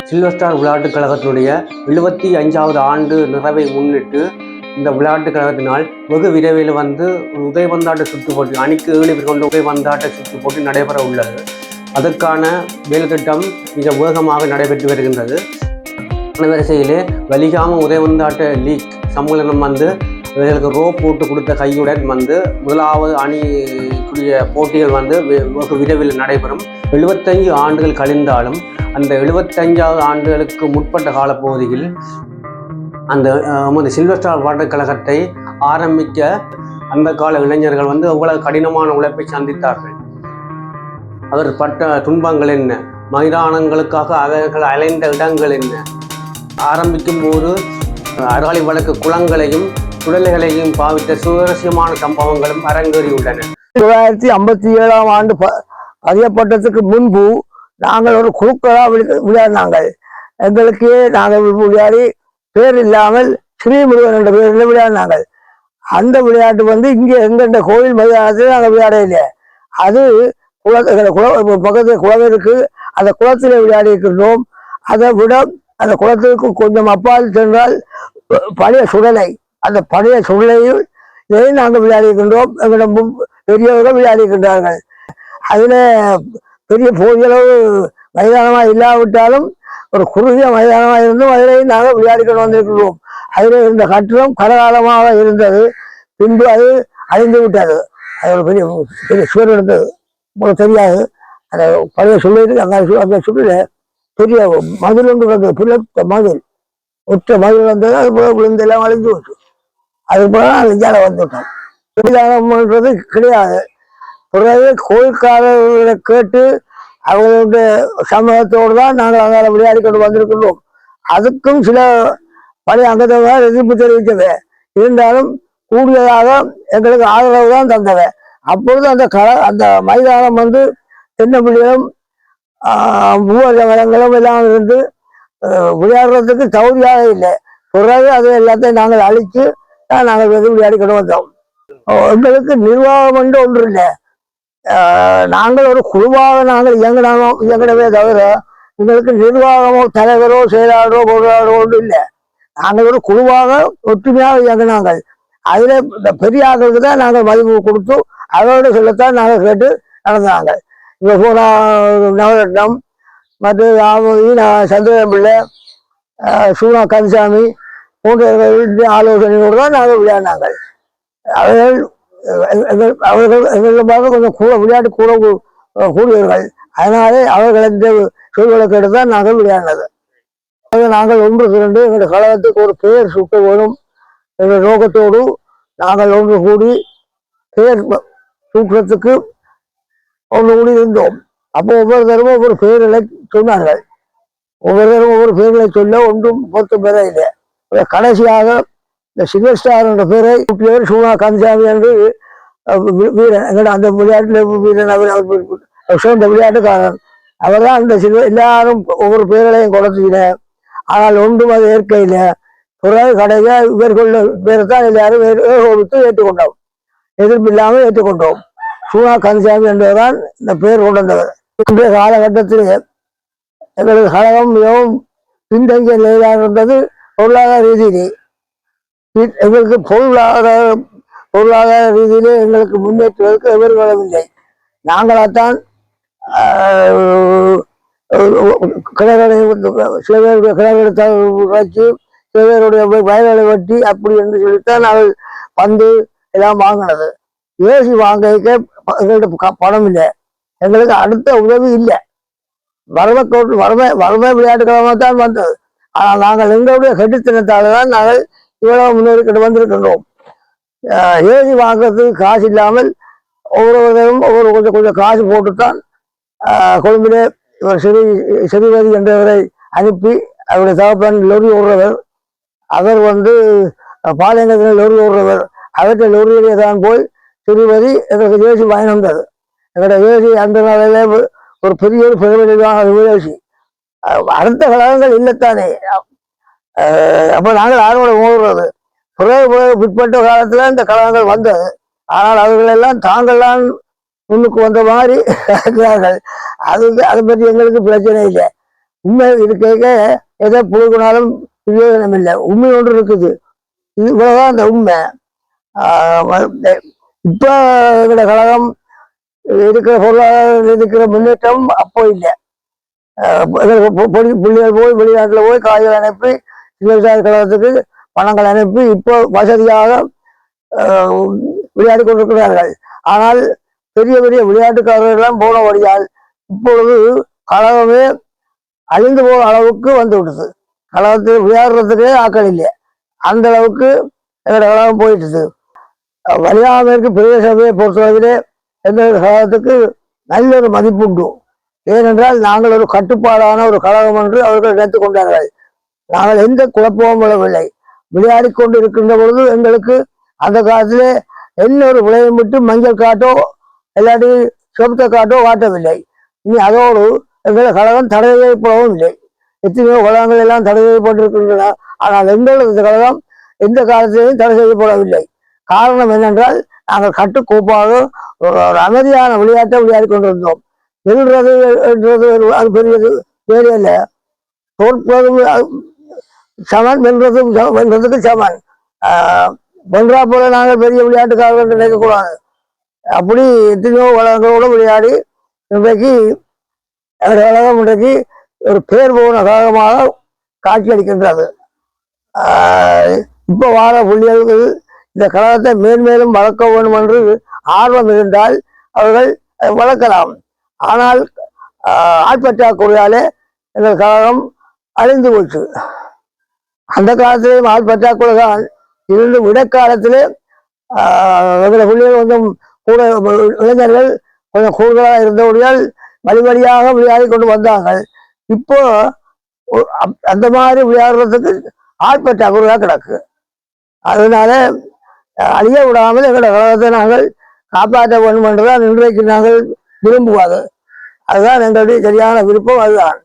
Silver star விளையாட்டுக் கழகத்தினுடைய 75வது ஆண்டு நிறைவை முன்னிட்டு இந்த விளையாட்டுக் கழகத்தினால் வெகு விரைவில் உதைபந்தாட்ட சுற்று போட்டி அணிக்கு 7 பேர் கொண்ட உதைபந்தாட்ட சுற்று போட்டி நடைபெற உள்ளது. அதற்கான வேலைத்திட்டம் மிக வேகமாக நடைபெற்று வருகின்றது. வரிசையிலே வலிகாம உதைபந்தாட்ட லீக் சம்மேளனம் இவர்களுக்கு ரோப் போட்டு கொடுத்த கையுடன் முதலாவது அணிக்குரிய போட்டிகள் வெகு விரைவில் நடைபெறும். 75 ஆண்டுகள் கழிந்தாலும் அந்த 75வது ஆண்டுகளுக்கு முற்பட்ட காலப்பகுதியில் அந்த சில்வர் ஸ்டார் விளையாட்டுக் கழகத்தை ஆரம்பிக்க அந்த கால இளைஞர்கள் அவ்வளவு கடினமான உழைப்பை சந்தித்தார்கள். அவர் பட்ட துன்பங்கள் என்ன, மைதானங்களுக்காக அவர்கள் அலைந்த இடங்கள் என்ன, ஆரம்பிக்கும் போது அராலி வழக்கு குளங்களையும் சுடலைகளையும் பாவித்த சுவாரஸ்யமான சம்பவங்களும் அரங்கேறியுள்ளன. 1957ஆம் ஆண்டு பதியப்பட்டதுக்கு முன்பு நாங்கள் ஒரு குழுக்களாக விளையாடினாங்கள். எங்களுக்கு நாங்கள் விளையாடி பேர் இல்லாமல் ஸ்ரீமுருகன் என்ற பேரில் விளையாடினாங்கள். அந்த விளையாட்டு இங்கே எங்கெண்ட கோவில் மைதானத்தில் நாங்கள் விளையாட இல்லை. அது பக்கத்தில் குளம் இருக்கு, அந்த குளத்தில் விளையாடி இருக்கின்றோம். அதை விட அந்த குளத்துக்கு கொஞ்சம் அப்பால் சென்றால் பழைய சுடலை, அந்த பழைய சுடலையில் இதையும் நாங்கள் விளையாடி இருக்கின்றோம். எங்களிடம் பெரியவர்கள் விளையாடி இருக்கின்றார்கள். அதில் பெரிய போதியளவு மைதானமாக இல்லாவிட்டாலும் ஒரு குறுகிய மைதானமாக இருந்தும் அதிலையும் நாங்கள் விளையாடி கொண்டு வந்திருக்கிறோம். அதில் இருந்த கட்டிடம் கரகாலமாக இருந்தது. பின்பு அது அழிந்து விட்டது. அது ஒரு பெரிய பெரிய சுவர் இருந்தது, உங்களுக்கு தெரியாது. அந்த பழைய சொல்லிட்டு அந்த சொல்லில பெரிய மதில் ஒன்று வந்தது, புலத்த மதில், ஒற்ற மதில் வந்தது. அது போல விழுந்தெல்லாம் அழிஞ்சு விட்டு அது போல இந்தியாவில் வந்துவிட்டோம். மைதானம்ன்றது கிடையாது. பிறகு கோயில்காரர்களை கேட்டு அவர்களுடைய சமூகத்தோடு தான் நாங்கள் அங்கே விளையாடி கொண்டு வந்திருக்கின்றோம். அதுக்கும் சில பழைய அங்கத்தவர்கள் எதிர்ப்பு தெரிவித்தவை இருந்தாலும் கூடியதாக எங்களுக்கு ஆதரவு தான் தந்தவை. அப்பொழுது அந்த மைதானம் தென்னம்பிள்ளையும் பூவர மரங்களும் எல்லாம் இருந்து விளையாடுறதுக்கு தகுதியாக இல்லை. பிறகு அதை எல்லாத்தையும் நாங்கள் அழித்து தான் நாங்கள் விளையாடி கொண்டு வந்தோம். எங்களுக்கு நிர்வாகம் என்று ஒன்று இல்லை. நாங்கள் ஒரு குழுவாக நாங்கள் இயங்கினவே தவிர எங்களுக்கு நிர்வாகமோ தலைவரோ செயலாளரோ பொருளாளரோ ஒன்றும் இல்லை. நாங்கள் ஒரு குழுவாக ஒற்றுமையாக இயங்கினாங்கள். அதில் இந்த பெரிய ஆக்களுக்கு தான் நாங்கள் மதிப்பு கொடுத்து அவரோட சொல்லத்தான் நாங்கள் கேட்டு நடந்தாங்க. இப்போ போனா நவரத்னம் மற்றும் சந்திரன் பிள்ளை, சூனா கந்தசாமி போன்றவர்களுடைய ஆலோசனையோடு தான் நாங்கள் விளையாடினாங்க. அவர்கள் எங்களிடமாக கொஞ்சம் விளையாட்டு கூடியவர்கள். அதனாலே அவர்கள் இந்த சொல்களை கேட்டுதான் நாங்கள் விளையாடினது. நாங்கள் ஒன்று திரண்டு எங்களுடைய கழகத்துக்கு ஒரு பெயர் சுட்ட வேணும் என்ற நோக்கத்தோடு நாங்கள் ஒன்று கூடி பெயர் சூட்டுறதுக்கு ஒன்று கூடி இருந்தோம். அப்போ ஒவ்வொரு தரமும் ஒவ்வொரு பெயர்களை சொன்னார்கள். ஒவ்வொரு தரமும் ஒவ்வொரு பெயர்களை சொல்ல ஒன்றும் பொருத்தம் பெற இல்லை. கடைசியாக இந்த சில்வர் ஸ்டார் என்ற பெயரை கூட்டியவர் சூனா கந்தசாமி என்று வீரன், எங்களோட அந்த விளையாட்டுல வீரன், அவர் சேர்ந்த விளையாட்டுக்காரன். அவர் தான் அந்த எல்லாரும் ஒவ்வொரு பேர்களையும் கொடுத்துக்கின. ஆனால் ஒன்றும் அது ஏற்கையில் பிறகு கடைக இவர்கள் பேரை தான் எல்லாரும் ஏற்றுக்கொண்டோம், எதிர்ப்பு இல்லாமல் ஏற்றுக்கொண்டோம். சூனா கந்தசாமி என்பதுதான் இந்த பெயர் கொண்டு வந்தவர். இன்றைய காலகட்டத்தில் எங்களுக்கு கழகம் மிகவும் பின்தங்கிய நிலையாக இருந்தது. பொருளாதார ரீதியிலே எங்களுக்கு பொருளாதார ரீதியிலே எங்களுக்கு முன்னேற்றுவதற்கு எவர்களும் நாங்களாத்தான் கிணறுகளை சில பேருடைய கிணறுகளை வச்சு சில பேருடைய வயல்களை வெட்டி அப்படி என்று சொல்லித்தான் நாங்கள் எல்லாம் வாங்கினது. ஏசி வாங்க எங்கள்கிட்ட பணம் இல்லை, எங்களுக்கு அடுத்த உதவி இல்லை. வறுமை விளையாட்டுக்கிழமை தான் வந்தது. ஆனால் நாங்கள் எங்களுடைய கட்டித்தனத்தால் தான் நாங்கள் இவ்வளவு முன்னேறிக்கிட்டு வந்திருக்கின்றோம். ஏசி வாங்குறதுக்கு காசு இல்லாமல் ஒவ்வொருவரும் கொஞ்சம் கொஞ்சம் காசு போட்டுத்தான் கொழும்பிலே இவர் சிறிவதி என்றவரை அனுப்பி அவருடைய தகப்பன் லொரி ஓடுறவர், அவர் பாளையங்கத்தில் லொரி ஓடுறவர், அவற்றை லொரியிலே தான் போய் சிறிவதி எங்களுக்கு ஏசி வாங்கி வந்தது. எங்களுடைய ஏசி அந்த நாளிலே ஒரு பெரிய பிரபலியமான ஏசி. அடுத்த கழகங்கள் இல்லைத்தானே. அப்போ நாங்கள் யாரோட ஓடுறது. பிறகு பிற்பட்ட காலத்துல இந்த கழகங்கள் வந்தது. ஆனால் அவர்களெல்லாம் தாங்கள்லாம் முன்னுக்கு வந்த மாதிரி இருக்கிறார்கள். அதை பற்றி எங்களுக்கு பிரச்சனை இல்லை. உண்மை இருக்க எதை புழுகினாலும் பிரயோஜனம் இல்லை. உண்மை ஒன்று இருக்குது. இது இவ்வளவுதான் அந்த உண்மை. இப்ப எங்களோட கழகம் இருக்கிற பொருளாதார இருக்கிற முன்னேற்றம் அப்போ இல்லை. பிள்ளைகள் போய் வெளிநாட்டில் போய் காய்கள் அனுப்பி விவசாய கழகத்துக்கு பணங்கள் அனுப்பி இப்போ வசதியாக விளையாடி கொண்டிருக்கிறார்கள். ஆனால் பெரிய பெரிய விளையாட்டுக்காரர்களெல்லாம் போன வழியால் இப்பொழுது கழகமே அழிந்து போகிற அளவுக்கு வந்து விடுது. கழகத்தில் விளையாடுறதுக்கே ஆக்கள் இல்லை. அந்த அளவுக்கு எங்களோட கழகம் போயிட்டுது. வலியாமற்கு பிரதேச சபையை பொறுத்தவரையிலே எங்களோட கழகத்துக்கு நல்ல ஒரு மதிப்பு உண்டு. ஏனென்றால் நாங்கள் ஒரு கட்டுப்பாடான ஒரு கழகம் என்று அவர்கள் நினைத்துக் கொண்டார்கள். நாங்கள் எந்த குழப்பமும் விடவில்லை. விளையாடி கொண்டு இருக்கின்ற பொழுது எங்களுக்கு அந்த காலத்திலே என்ன ஒரு விளையம் விட்டு மஞ்சள் காட்டோ இல்லாட்டி சொப்த காட்டோ காட்டவில்லை. இனி அதோடு எங்களோட கழகம் தடை செய்யப்படவும் இல்லை. எத்தனையோ கழகங்கள் எல்லாம் தடை செய்யப்பட்டிருக்கின்றன. ஆனால் எங்களது கழகம் எந்த காலத்திலேயும் தடை செய்யப்படவில்லை. காரணம் என்னென்றால் நாங்கள் கட்டுக்கோப்பாக ஒரு அமைதியான விளையாட்டை விளையாடி கொண்டிருந்தோம். வெல்றது என்றது அது பெரியது வேறு இல்லை. தோற்பதும் சமன், வென்றதுக்கு சமன். வென்றா போல நாங்கள் பெரிய விளையாட்டுக்காரர்கள் என்று நினைக்கக்கூடாது. அப்படி எத்தனையோ கழகங்களோடு விளையாடி இன்றைக்கு கழகம் இன்றைக்கு ஒரு பேர் போன கழகமாக காட்சி அளிக்கின்றது. இப்போ வார புள்ளிகளுக்கு இந்த கழகத்தை மேன்மேலும் வளர்க்க வேண்டும் என்று ஆர்வம் இருந்தால் அவர்கள் வளர்க்கலாம். ஆனால் ஆட்பற்றாக்குறையாலே எங்கள் கழகம் அழிந்து போச்சு. அந்த காலத்திலேயும் ஆள் பற்றாக்குறை தான் இருந்தும் இடைக்காலத்திலே எங்களை பிள்ளைகள் கொஞ்சம் கூட இளைஞர்கள் கொஞ்சம் கூடுதலாக இருந்தபடியால் வழிவழியாக விளையாடி கொண்டு வந்தார்கள். இப்போ அந்த மாதிரி விளையாடுறதுக்கு ஆள் பற்றாக்குறையாக கிடக்கு. அதனால அழிய விடாமல் எங்களோட கழகத்தை நாங்கள் காப்பாற்ற வேண்டும் என்றுதான் இன்றைக்கு நாங்கள் விரும்புவாது. அதுதான் எங்களுடைய சரியான விருப்பம். அதுதான்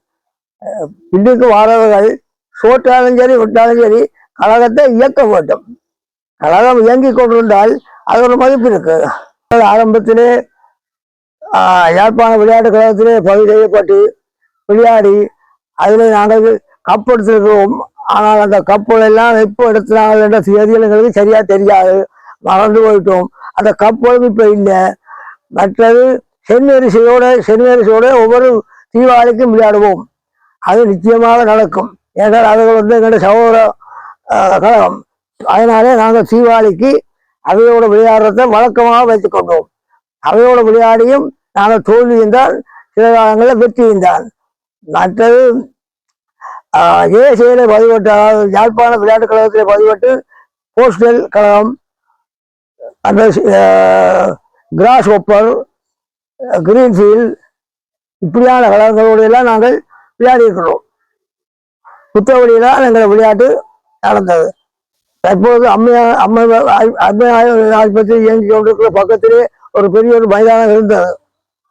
இன்னைக்கு வாரவர்கள் சோற்றாலும் சரி விட்டாலும் சரி கழகத்தை இயக்க வேண்டும். கழகம் இயங்கி கொண்டிருந்தால் அது ஒரு மதிப்பு இருக்கு. ஆரம்பத்திலே யாழ்ப்பாண விளையாட்டு கழகத்திலே பதிவு செய்யப்பட்டு விளையாடி அதில் நாங்கள் கப் எடுத்திருக்கிறோம். ஆனால் அந்த கப்புகள் எல்லாம் எப்போ எடுத்தாங்கள் என்ற செய்திகள் எங்களுக்கு சரியா தெரியாது, மறந்து போயிட்டோம். அந்த கப்புகளும் இப்போ இல்லை. மற்றது சென்வரிசையோட ஒவ்வொரு தீபாவளிக்கும் விளையாடுவோம். அது நிச்சயமாக நடக்கும். ஏனால் அவர்கள் எங்களுடைய சகோதர கழகம். அதனாலே நாங்கள் தீபாவளிக்கு அவையோட விளையாடுறதை வழக்கமாக வைத்துக் கொண்டோம். அவையோட விளையாடியும் நாங்கள் தோல்வி இருந்தால் சில காலங்களில் வெற்றி இருந்தால். மற்றது ஏசியில பதிவட்டு, அதாவது யாழ்ப்பாண விளையாட்டு கழகத்தில் பதிவட்டு போஸ்டல் கழகம், அந்த கிராஸ் ஒப்பர், கிரீன்ஃபீல்ட் இப்படியான கழகங்களோடு எல்லாம் நாங்கள் விளையாடி இருக்கிறோம். புத்தவழியில்தான் எங்கள் விளையாட்டு நடந்தது. தற்போது அம்மையார் ஆஸ்பத்திரி இயங்கி கொண்டிருக்கிற பக்கத்திலே ஒரு பெரிய ஒரு மைதானம் இருந்தது.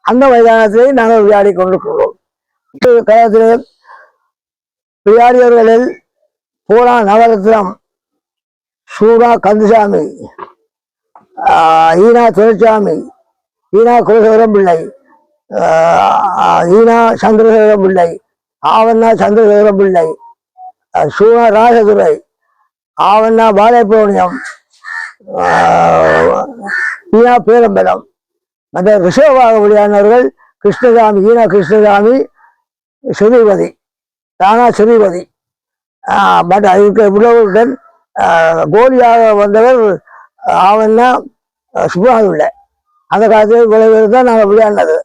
அந்த மைதானத்திலே நாங்கள் விளையாடி கொண்டிருக்கிறோம். கழகத்திலே விளையாடியவர்களில் பூரா நவரத்னம், சூரா கந்தசாமி, ஈனா துரைசாமி, ஈனா குலசேகரம் பிள்ளை, ஈனா சந்திரசேகரம் பிள்ளை, ஆவண்ணா சந்திரசேகரம் பிள்ளை, சூனா ராஜதுரை, ஆவண்ணா பாலயபுரணியம், ஈனா பேரம்பலம். மற்ற ரிசர்வாக விளையாடினவர்கள் கிருஷ்ணசாமி, ஈனா கிருஷ்ணசாமி, ஸ்ரீபதி, ராணா ஸ்ரீபதி. பட் அதுக்கு உறவுடன் கோலியாக வந்தவர் ஆவண்ணா சுப்ராஜுள்ள. அந்த காலத்தில் இவ்வளவு பேர் தான் நாங்கள் விளையாடினது.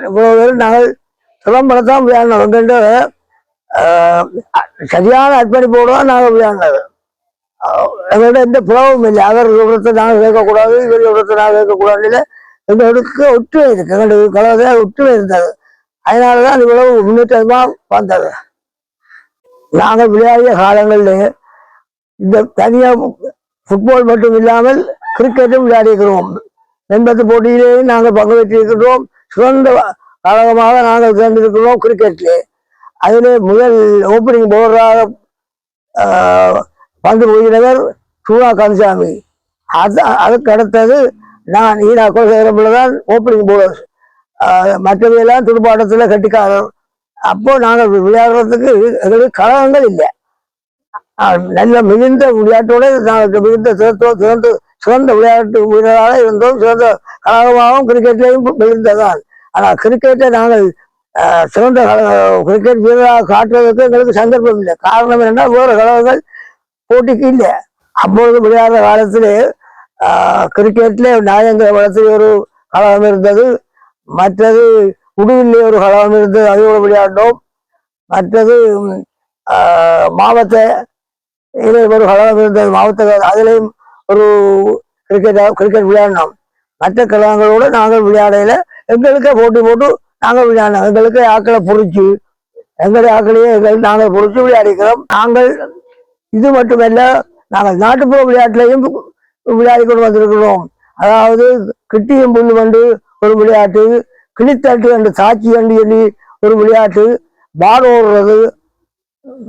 இவ்வளவு பேர் நாங்கள் சிலம்பரத்தான் விளையாடினோம். எங்கள்கிட்ட சரியான அர்ப்பணிப்போடு தான் நாங்கள் விளையாடினது. எங்கள்கிட்ட எந்த புலவும் இல்லை. அவர் விவரத்தை நாங்கள் கேட்கக்கூடாது, இவர் விவரத்தை நாங்கள் கேட்கக்கூடாது. இல்லை, எங்களுக்கு ஒற்றுமை இருக்கு. எங்களுக்கு கலவரத்தில் ஒற்றுமை இருந்தது. அதனாலதான் இவ்வளவு முன்னேற்றமாக வந்தது. நாங்கள் விளையாடிய காலங்களில் இந்த தனியாக ஃபுட்பால் மட்டும் இல்லாமல் கிரிக்கெட்டும் விளையாடியிருக்கிறோம். எண்பத்து போட்டியிலேயும் நாங்கள் பங்கு பெற்றிருக்கிறோம். சிறந்த கழகமாக நாங்கள் சேர்ந்திருக்கிறோம் கிரிக்கெட்லே. அதிலே முதல் ஓப்பனிங் பவுலராக பந்து போகிறவர் சூரா கந்தசாமி. அதுக்கு அடுத்தது நான் ஈனா குலசேகரம் தான் ஓப்பனிங் பவுலர். மற்றவையெல்லாம் துடுப்பாட்டத்தில் கட்டிக்காரர். அப்போ நாங்கள் விளையாடுறதுக்கு எங்களுக்கு கழகங்கள் இல்லை. நல்ல மிகுந்த விளையாட்டோட நாங்கள் மிகுந்த சிறந்த விளையாட்டு வீரராக இருந்தோம். சிறந்த கழகமாகவும் கிரிக்கெட்லையும் மிகுந்ததான். ஆனால் கிரிக்கெட்டை நாங்கள் சிறந்த கிரிக்கெட் வீரராக காட்டுறதுக்கு எங்களுக்கு சந்தர்ப்பம் இல்லை. காரணம் என்னன்னா வேறு கழகங்கள் போட்டிக்கு இல்லை. அப்பொழுது விளையாடுற காலத்திலே கிரிக்கெட்ல நாயந்திர வளத்தில் ஒரு கழகம் இருந்தது. மற்றது உடுவிலே ஒரு கழகம் இருந்தது, அதோடு விளையாடினோம். மற்றது மாவட்ட ஒரு கழகம் இருந்தது, மாவட்ட அதிலையும் ஒரு கிரிக்கெட் விளையாடினோம். மற்ற கழகங்களோடு நாங்கள் விளையாடையில எங்களுக்கே போட்டி போட்டு நாங்கள் விளையாடினோம். எங்களுக்கு ஆக்களை பொறிச்சு எங்களுடைய ஆக்களையே நாங்கள் பொறிச்சு விளையாடிக்கிறோம். நாங்கள் இது மட்டுமல்ல, நாங்கள் நாட்டுப்புற விளையாட்டுலையும் விளையாடி கொண்டு வந்திருக்கிறோம். அதாவது கிட்டியும் புல்லு வண்டு ஒரு விளையாட்டு, கிளித்தட்டு என்று சாட்சி என்று சொல்லி ஒரு விளையாட்டு, பால் ஓடுறது,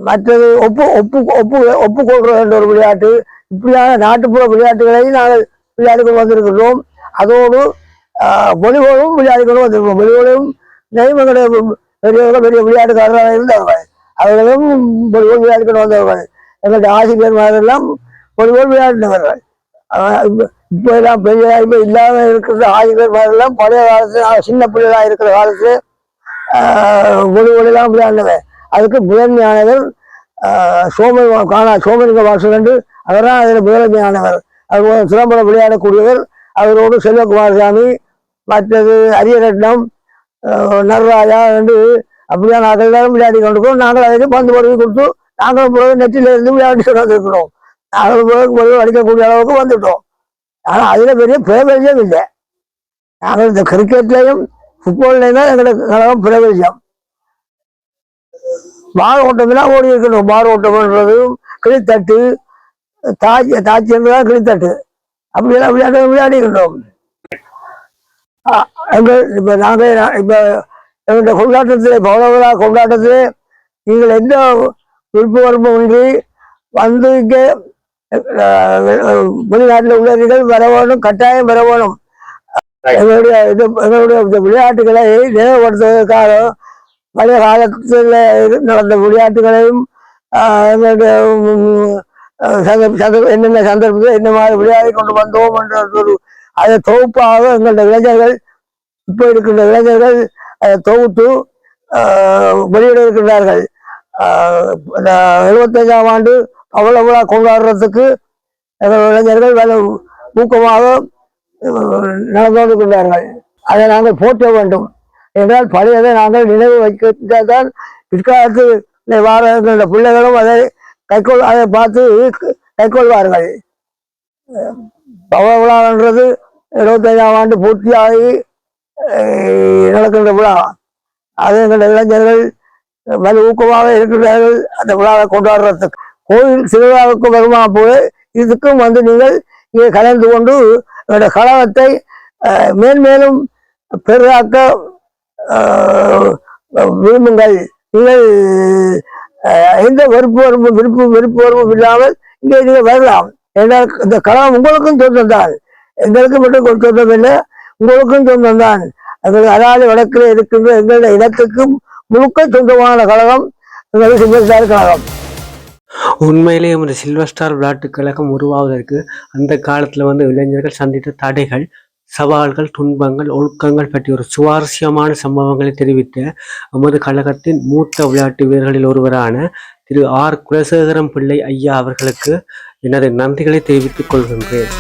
மற்றது ஒப்பு ஒப்பு ஒப்பு ஒப்பு கொள்றது என்ற ஒரு விளையாட்டு. இப்படியான நாட்டுப்புற விளையாட்டுகளையும் நாங்கள் விளையாடி கொண்டு வந்திருக்கிறோம். அதோடு வாலிபாலும் விளையாடி கொண்டு வந்திருக்கிறோம். வாலிபாலும் எங்களுடைய பெரியவர்கள் பெரிய விளையாட்டுக்காரராக இருந்தவர்கள், அவர்களும் வாலிபால் விளையாடி கொண்டு வந்தவர்கள். எங்களுடைய ஆசிரியர்மாரெல்லாம் வாலிபால் விளையாடினவர்கள். இப்போ எல்லாம் பெரிய இப்போ இல்லாம இருக்கிற ஆசிரியர்மாரெல்லாம் பழைய காலத்துல சின்ன பிள்ளைகளாக இருக்கிற காலத்துல வாலிபாலெல்லாம் விளையாடினவன். அதுக்கு முதன்மையானவர் சோமலிங்க வாசன் என்று அவர்தான் அதில் முதன்மையானவர். அவர் சிறம்பட விளையாடக்கூடியவர். அவரோடு செல்வகுமார் சாமி, மற்றது அரியரட்னம், நர்ராஜா என்று அப்படியான நாங்கள் விளையாடி கொண்டிருக்கிறோம். நாங்கள் அதுக்கு பந்து பொருவி கொடுத்து நாங்களும் நெற்றில இருந்து விளையாடி கொண்டிருக்கிறோம். நாங்கள் அடிக்கக்கூடிய அளவுக்கு வந்துட்டோம். ஆனால் அதுல பெரிய பிரபல்யம் இல்லை. நாங்கள் இந்த கிரிக்கெட்லையும் ஃபுட்பால்லையும் தான் எங்களுக்கு கழகம் பிரபல்யம். பால் ஓட்டம்லாம் ஓடி இருக்கணும். பால் ஓட்டம்ன்றதும் கிளித்தட்டு, தாச்சி என்றுதான் கிளித்தட்டு, அப்படியெல்லாம் விளையாடிக்கணும். இப்ப நாங்கள் இப்ப எங்களுடைய கொண்டாட்டத்திலே பௌரவரா கொண்டாட்டத்திலே நீங்கள் எந்த விருப்ப இன்றி வந்து இங்கே வெளிநாட்டில் உள்ளவர்கள் வர வேணும், கட்டாயம் வர வேணும். எங்களுடைய விளையாட்டுகளை நினைவுபடுத்துவதற்காக பழைய காலத்தில் நடந்த விளையாட்டுகளையும் எங்களுடைய என்னென்ன சந்தர்ப்பத்தில் என்ன மாதிரி விளையாடி கொண்டு வந்தோம் என்ற ஒரு அதை தொகுப்பாக எங்களுடைய இளைஞர்கள் இப்போ இருக்கின்ற இளைஞர்கள் அதை தொகுத்து வெளியிட இருக்கின்றார்கள். 75ஆம் ஆண்டு பவள விழா கொண்டாடுறதுக்கு எங்கள் இளைஞர்கள் வேலை ஊக்கமாக நடந்து கொண்டிருக்கின்றார்கள். அதை நாங்கள் போற்ற வேண்டும். என்றால் பழையதை நாங்கள் நினைவு வைக்கத்தான் பிற்காலத்தில் வார பிள்ளைகளும் அதை அதை பார்த்து கைக்கொள்வார்கள். பவள விழான்றது 75ஆம் ஆண்டு பூர்த்தியாகி நடக்கின்ற விழா. அது எங்கள் இளைஞர்கள் வலு ஊக்கமாக இருக்கின்றார்கள் அந்த விழாவை கொண்டாடுறதுக்கு. கோயில் திருவிழாவுக்கு வருமா போல இதுக்கும் வந்து நீங்கள் இங்கே கலந்து கொண்டு என்னுடைய கழகத்தை மேன்மேலும் பெரிதாக்க விரும்புங்கள். நீங்கள் எந்த விருப்பம் இல்லாமல் இங்கே நீங்கள் வரலாம். ஏன்னா இந்த கழகம் உங்களுக்கும் சொந்தம்தான், எங்களுக்கு மட்டும் சொந்தம் இல்லை, உங்களுக்கும் சொந்தம்தான். எங்களுக்கு அதாவது வடக்கில் இருக்கின்ற எங்களுடைய இடத்துக்கும் முழுக்க சொந்தமான கழகம் எங்களுக்கு சில்வர் ஸ்டார் கழகம். உண்மையிலேயே ஒரு சில்வர் ஸ்டார் விளையாட்டுக் கழகம் உருவாவதற்கு அந்த காலத்தில் வந்து இளைஞர்கள் சந்தித்த தடைகள், சவால்கள், துன்பங்கள், ஒழுக்கங்கள் பற்றி ஒரு சுவாரஸ்யமான சம்பவங்களை தெரிவித்த நமது கழகத்தின் மூத்த விளையாட்டு வீரர்களில் ஒருவரான திரு ஆர். குலசேகரம் பிள்ளை ஐயா அவர்களுக்கு எனது நன்றிகளை தெரிவித்துக் கொள்கின்றேன்.